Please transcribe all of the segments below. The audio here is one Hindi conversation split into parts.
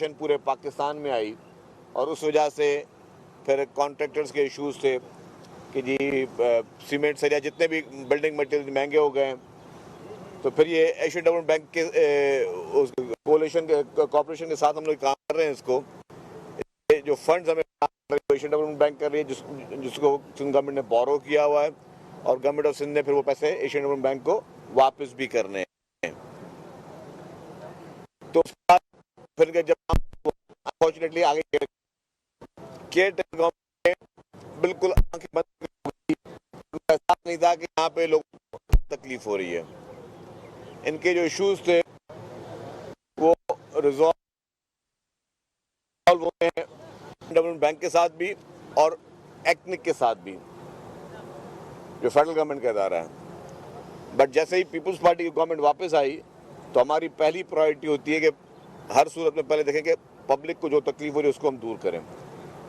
पूरे पाकिस्तान में आई और उस वजह से फिर कॉन्ट्रैक्टर्स के इश्यूज थे कि जी सीमेंट सरिया जितने भी बिल्डिंग मटेरियल महंगे हो गए। तो फिर ये एशियन डेवलपमेंट बैंक के उस कोalition के कॉर्पोरेशन के साथ हम लोग काम कर रहे हैं। इसको जो फंड्स हमें एशियन डेवलपमेंट बैंक कर रही है जिसको गवर्नमेंट ने बोरो किया हुआ है और गवर्नमेंट ऑफ सिंध ने फिर वो पैसे एशियन डेवलपमेंट बैंक को वापस भी करने हैं। तो उसके बाद फिर जब अनफॉर्चुनेटली आगे केयर टेकर गवर्नमेंट ने बिल्कुल आंखें बंद की, उनका एहसास नहीं था कि यहाँ पे लोगों को तकलीफ हो रही है। इनके जो इश्यूज थे वो रिजॉल्व हुए हैं डेवलपमेंट बैंक के साथ भी और एक्निक के साथ भी, जो फेडरल गवर्नमेंट का इदारा है। बट जैसे ही पीपल्स पार्टी की गवर्नमेंट वापस आई तो हमारी पहली प्रायोरिटी होती है कि हर सूरत में पहले देखें कि पब्लिक को जो तकलीफ हो रही है उसको हम दूर करें।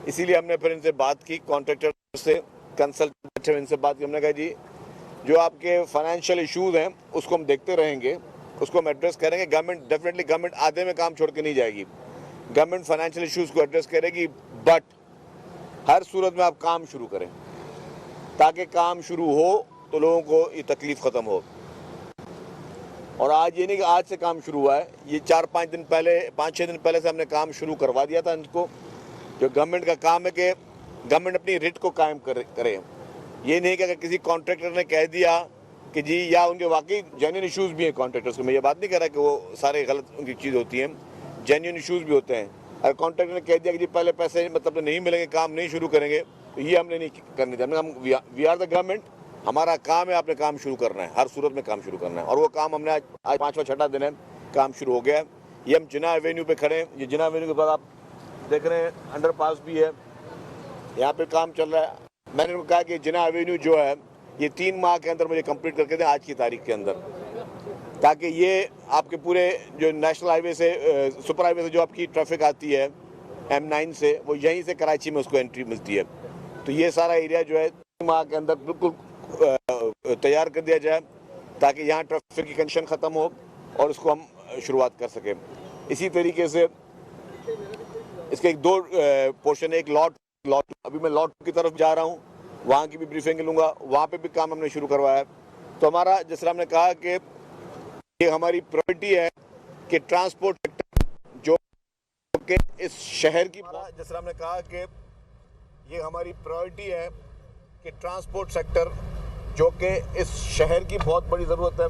इसीलिए हमने फिर इनसे बात की, कॉन्ट्रैक्टर से कंसल्टेंट इनसे बात की। हमने कहा जी जो आपके फाइनेंशियल इश्यूज हैं उसको हम देखते रहेंगे, उसको हम एड्रेस करेंगे। गवर्नमेंट डेफिनेटली गवर्नमेंट आधे में काम छोड़ के नहीं जाएगी, गवर्नमेंट फाइनेंशियल इश्यूज को एड्रेस करेगी। बट हर सूरत में आप काम शुरू करें ताकि काम शुरू हो तो लोगों को ये तकलीफ ख़त्म हो। और आज ये नहीं कि आज से काम शुरू हुआ है, ये 4-5 दिन पहले 5-6 दिन पहले से हमने काम शुरू करवा दिया था इनको। जो गवर्नमेंट का काम है कि गवर्नमेंट अपनी रिट को कायम करे। ये नहीं कि अगर किसी कॉन्ट्रैक्टर ने कह दिया कि जी या उनके वाकई जेन्युइन इश्यूज़ भी हैं कॉन्ट्रैक्टर्स को, मैं ये बात नहीं कर रहा कि वो सारे गलत उनकी चीज़ होती हैं, जेन्युइन इश्यूज़ भी होते हैं। अगर कॉन्ट्रैक्टर ने कह दिया कि जी पहले पैसे मतलब नहीं मिलेंगे, काम नहीं शुरू करेंगे, तो ये हमने नहीं करने दिया। हम वी आर द गवर्नमेंट, हमारा काम है आपने काम शुरू करना है, हर सूरत में काम शुरू करना है। और वो काम हमने आज 5वां-6वां दिन है, काम शुरू हो गया है। ये हम जिना एवेन्यू पे खड़े हैं। ये जिना एवेन्यू के बाद आप देख रहे हैं अंडरपास भी है, यहाँ पे काम चल रहा है। मैंने उनको कहा कि जिना एवेन्यू जो है ये 3 माह के अंदर मुझे कंप्लीट करके दें, आज की तारीख के अंदर, ताकि ये आपके पूरे जो नेशनल हाईवे से सुपर हाईवे से जो आपकी ट्रैफिक आती है M9 से, वो यहीं से कराची में उसको एंट्री मिलती है। तो ये सारा एरिया जो है 3 माह के अंदर बिल्कुल तैयार कर दिया जाए ताकि यहाँ ट्रैफिक की कंडीशन ख़त्म हो और उसको हम शुरुआत कर सकें। इसी तरीके से इसके एक 2 पोर्शन है। एक लॉट अभी मैं लॉट की तरफ जा रहा हूँ, वहाँ की भी ब्रीफिंग लूँगा, वहाँ पे भी काम हमने शुरू करवाया है। तो हमारा जिस तरह हमने कहा कि ये हमारी प्रायोरिटी है कि ट्रांसपोर्ट सेक्टर जो कि इस शहर की, जिस तरह हमने कहा कि ये हमारी प्रायोरिटी है कि ट्रांसपोर्ट सेक्टर जो कि इस शहर की बहुत बड़ी ज़रूरत है,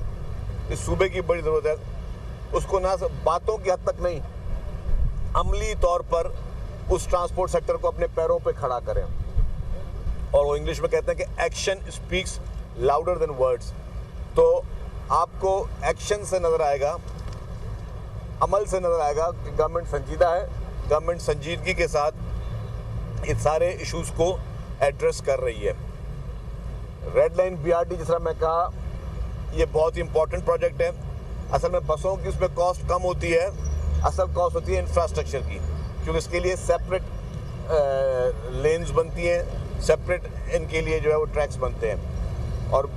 इस सूबे की बड़ी ज़रूरत है, उसको ना बातों की हद तक नहीं, अमली तौर पर उस ट्रांसपोर्ट सेक्टर को अपने पैरों पे खड़ा करें। और वो इंग्लिश में कहते हैं कि action speaks louder than words. तो आपको एक्शन से नज़र आएगा, अमल से नज़र आएगा कि गवर्नमेंट संजीदा है, गवर्नमेंट संजीदगी के साथ इस सारे इश्यूज़ को एड्रेस कर रही है। रेड लाइन BRT जिस तरह मैं कहा, ये बहुत ही इंपॉर्टेंट प्रोजेक्ट है। असल में बसों की उसमें कॉस्ट कम होती है, असल कॉस्ट होती है इंफ्रास्ट्रक्चर की, क्योंकि इसके लिए सेपरेट लेन्स बनती हैं, सेपरेट इनके लिए जो है वो ट्रैक्स बनते हैं और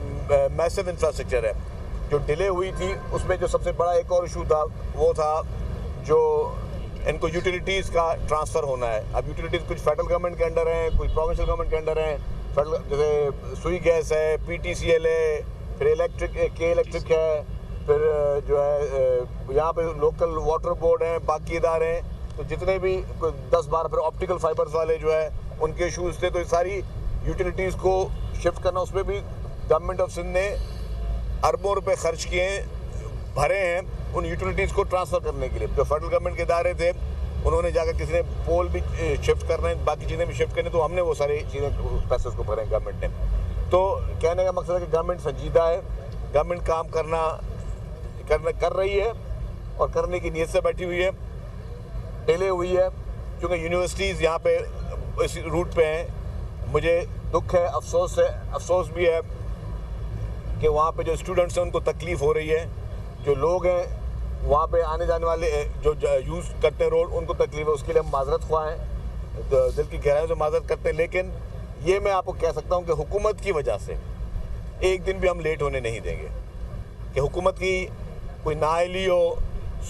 मैसिव इंफ्रास्ट्रक्चर है। जो डिले हुई थी उसमें जो सबसे बड़ा एक और इशू था वो था जो इनको यूटिलिटीज़ का ट्रांसफ़र होना है। अब यूटिलिटीज़ कुछ फेडरल गवर्नमेंट के अंडर हैं, कुछ प्रोविंशियल गवर्नमेंट के अंडर हैं। फेडरल जैसे सुई गैस है, PTCL है, फिर इलेक्ट्रिक है, फिर जो है यहाँ पे लोकल वाटर बोर्ड हैं, बाकी इदारे हैं। तो जितने भी 10-12 फिर ऑप्टिकल फाइबर्स वाले जो है उनके इशूज़ थे। तो ये सारी यूटिलिटीज़ को शिफ्ट करना, उसमें भी गवर्नमेंट ऑफ सिंध ने अरबों रुपए खर्च किए भरे हैं उन यूटिलिटीज़ को ट्रांसफ़र करने के लिए। जो फेडरल गवर्नमेंट के इदारे थे उन्होंने जाकर किसी ने पोल भी शिफ्ट करना है, बाकी चीज़ें भी शिफ्ट करनी, तो हमने वो सारी चीज़ें पैसे उसको भरे गवर्नमेंट ने। तो कहने का मकसद है कि गवर्नमेंट संजीदा है, गवर्नमेंट काम कर रही है और करने की नीयत से बैठी हुई है। डिले हुई है क्योंकि यूनिवर्सिटीज़ यहाँ पे इस रूट पे हैं। मुझे दुख है, अफसोस भी है कि वहाँ पे जो स्टूडेंट्स हैं उनको तकलीफ़ हो रही है, जो लोग हैं वहाँ पे आने जाने वाले जो यूज़ करते हैं रोड, उनको तकलीफ है। उसके लिए हम माजरत ख्वाह हैं, तो दिल की गहराइयों से माजरत करते हैं। लेकिन ये मैं आपको कह सकता हूँ कि हुकूमत की वजह से एक दिन भी हम लेट होने नहीं देंगे। कि हुकूमत की कोई नाअहली हो,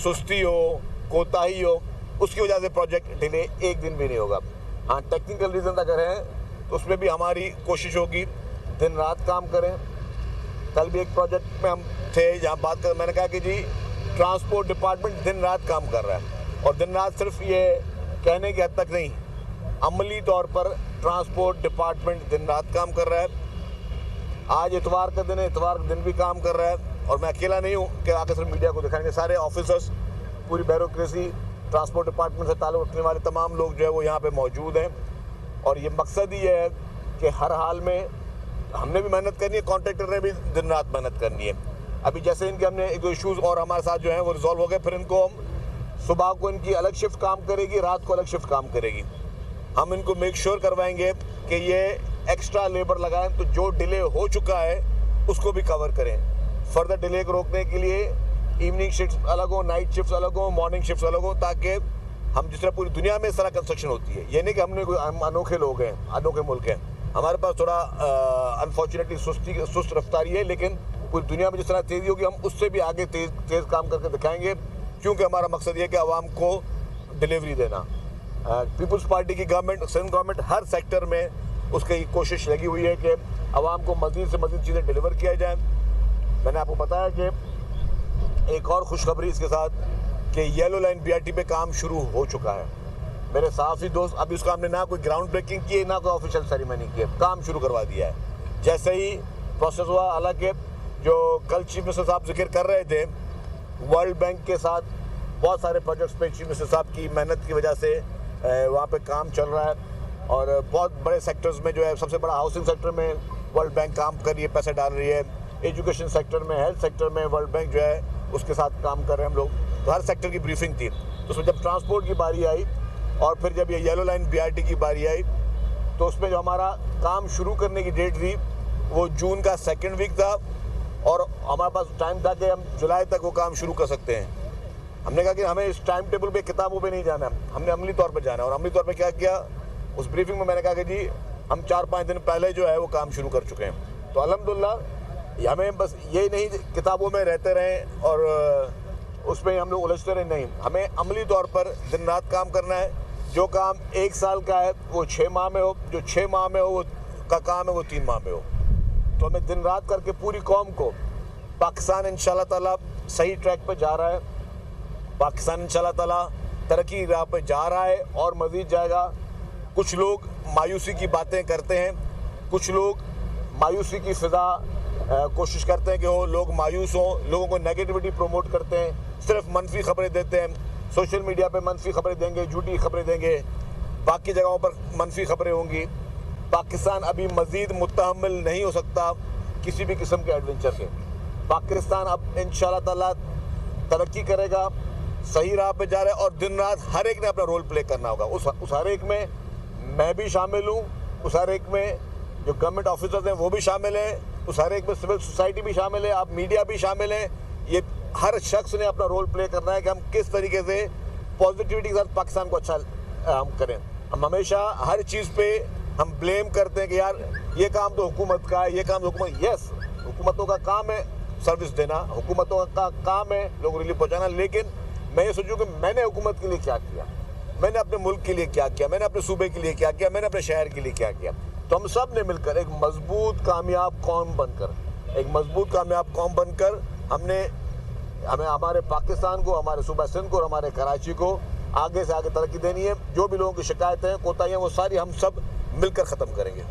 सुस्ती हो, कोताही हो, उसकी वजह से प्रोजेक्ट डिले एक दिन भी नहीं होगा। हाँ, टेक्निकल रीज़न अगर है तो उसमें भी हमारी कोशिश होगी दिन रात काम करें। कल भी एक प्रोजेक्ट में हम थे जहाँ बात कर, मैंने कहा कि जी ट्रांसपोर्ट डिपार्टमेंट दिन रात काम कर रहा है, और दिन रात सिर्फ ये कहने की हद तक नहीं, अमली तौर पर ट्रांसपोर्ट डिपार्टमेंट दिन रात काम कर रहा है। आज इतवार का दिन है, इतवार का दिन भी काम कर रहा है, और मैं अकेला नहीं हूँ कि आकर सिर्फ मीडिया को दिखाएंगे। सारे ऑफिसर्स, पूरी ब्यूरोक्रेसी, ट्रांसपोर्ट डिपार्टमेंट से ताल्लुक़ रखने वाले तमाम लोग जो है वो यहाँ पे मौजूद हैं। और ये मकसद ही है कि हर हाल में हमने भी मेहनत करनी है, कॉन्ट्रैक्टर ने भी दिन रात मेहनत करनी है। अभी जैसे इनके हमने एक इशूज़ और हमारे साथ जो है वो रिजॉल्व हो गए, फिर इनको हम सुबह को इनकी अलग शिफ्ट काम करेगी, रात को अलग शिफ्ट काम करेगी। हम इनको मेक श्योर करवाएंगे कि ये एक्स्ट्रा लेबर लगाएं, तो जो डिले हो चुका है उसको भी कवर करें। फर्दर डिले को रोकने के लिए इवनिंग शिफ्ट अलग हो, नाइट शिफ्ट अलग हो, मॉर्निंग शिफ्ट अलग हो, ताकि हम जिस तरह पूरी दुनिया में इस तरह कंस्ट्रक्शन होती है, ये नहीं कि हम अनोखे लोग हैं, अनोखे मुल्क हैं। हमारे पास थोड़ा अनफॉर्चुनेटली सुस्त रफ्तारी है, लेकिन पूरी दुनिया में जिस तरह तेज़ी होगी हम उससे भी आगे तेज़ काम करके दिखाएंगे, क्योंकि हमारा मकसद ये कि आवाम को डिलीवरी देना। पीपल्स पार्टी की गवर्नमेंट, सिंध गवर्नमेंट हर सेक्टर में उसकी कोशिश लगी हुई है कि आवाम को मज़ीद से मज़ीद चीज़ें डिलीवर किया जाए। मैंने आपको बताया कि एक और खुशखबरी इसके साथ कि येलो लाइन BRT पे काम शुरू हो चुका है। मेरे सहाफ़ी दोस्त, अभी उसका हमने ना कोई ग्राउंड ब्रेकिंग की है, ना कोई ऑफिशियल सेरेमनी की है, काम शुरू करवा दिया है। जैसे ही प्रोसेस हुआ, हालांकि जो कल चीफ मिनिस्टर साहब जिक्र कर रहे थे, वर्ल्ड बैंक के साथ बहुत सारे प्रोजेक्ट्स पे चीफ मिनिस्टर साहब की मेहनत की वजह से वहाँ पे काम चल रहा है, और बहुत बड़े सेक्टर्स में जो है, सबसे बड़ा हाउसिंग सेक्टर में वर्ल्ड बैंक काम कर रही है, पैसे डाल रही है। एजुकेशन सेक्टर में, हेल्थ सेक्टर में वर्ल्ड बैंक जो है उसके साथ काम कर रहे हैं हम लोग। तो हर सेक्टर की ब्रीफिंग थी। तो उसमें जब ट्रांसपोर्ट की बारी आई और फिर जब ये येलो लाइन BRT की बारी आई, तो उसमें जो हमारा काम शुरू करने की डेट थी वो जून का 2nd वीक था, और हमारे पास टाइम था कि हम जुलाई तक वो काम शुरू कर सकते हैं। हमने कहा कि हमें इस टाइम टेबल पे, किताबों पे नहीं जाना, हमने अमली तौर पे जाना है। और अमली तौर पे क्या किया, उस ब्रीफिंग में मैंने कहा कि जी हम 4-5 दिन पहले जो है वो काम शुरू कर चुके हैं। तो अल्हम्दुलिल्लाह हमें बस ये नहीं किताबों में रहते रहें और उसमें हम लोग उलझते रहे, नहीं, हमें अमली तौर पर दिन रात काम करना है। जो काम 1 साल का है वो 6 माह में हो, जो 6 माह में हो वो का काम है वो 3 माह में हो। तो हमें दिन रात करके पूरी कौम को, पाकिस्तान इंशाल्लाह ताला सही ट्रैक पर जा रहा है, पाकिस्तान इंशाल्लाह ताला तरक्की की राह पर जा रहा है और मज़ीद जाएगा। कुछ लोग मायूसी की बातें करते हैं, कुछ लोग मायूसी की फ़िज़ा कोशिश करते हैं कि वो लोग मायूस हों, लोगों को नेगेटिविटी प्रमोट करते हैं, सिर्फ मनफी खबरें देते हैं। सोशल मीडिया पे मनफी खबरें देंगे, झूठी खबरें देंगे, बाकी जगहों पर मनफी खबरें होंगी। पाकिस्तान अभी मज़ीद मुतहम्मिल नहीं हो सकता किसी भी किस्म के एडवेंचर के। पाकिस्तान अब इंशाल्लाह ताला तरक्की करेगा, सही राह पे जा रहा है, और दिन रात हर एक ने अपना रोल प्ले करना होगा। उस हर एक में मैं भी शामिल हूँ, उस हर एक में जो गवर्नमेंट ऑफिसर्स हैं वो भी शामिल हैं, उस हर एक में सिविल सोसाइटी भी शामिल है, आप मीडिया भी शामिल हैं। ये हर शख्स ने अपना रोल प्ले करना है कि हम किस तरीके से पॉजिटिविटी के साथ पाकिस्तान को अच्छा हम करें। हम हमेशा हर चीज़ पे हम ब्लेम करते हैं कि यार ये काम तो हुकूमत का है, ये काम तो हुकूमत, यस हुकूमतों का काम है सर्विस देना, हुकूमतों का काम है लोगों को रिलीफ पहुँचाना, लेकिन मैं ये सोचूं कि मैंने हुकूमत के लिए क्या किया, मैंने अपने मुल्क के लिए क्या किया, मैंने अपने सूबे के लिए क्या किया, मैंने अपने शहर के लिए क्या किया। तो हम सब ने मिलकर एक मजबूत कामयाब कौम बनकर, एक मजबूत कामयाब कौम बनकर हमें हमारे पाकिस्तान को, हमारे सूबा सिंध को और हमारे कराची को आगे से आगे तरक्की देनी है। जो भी लोगों की शिकायतें हैं, कोताहियाँ, वो सारी हम सब मिलकर ख़त्म करेंगे।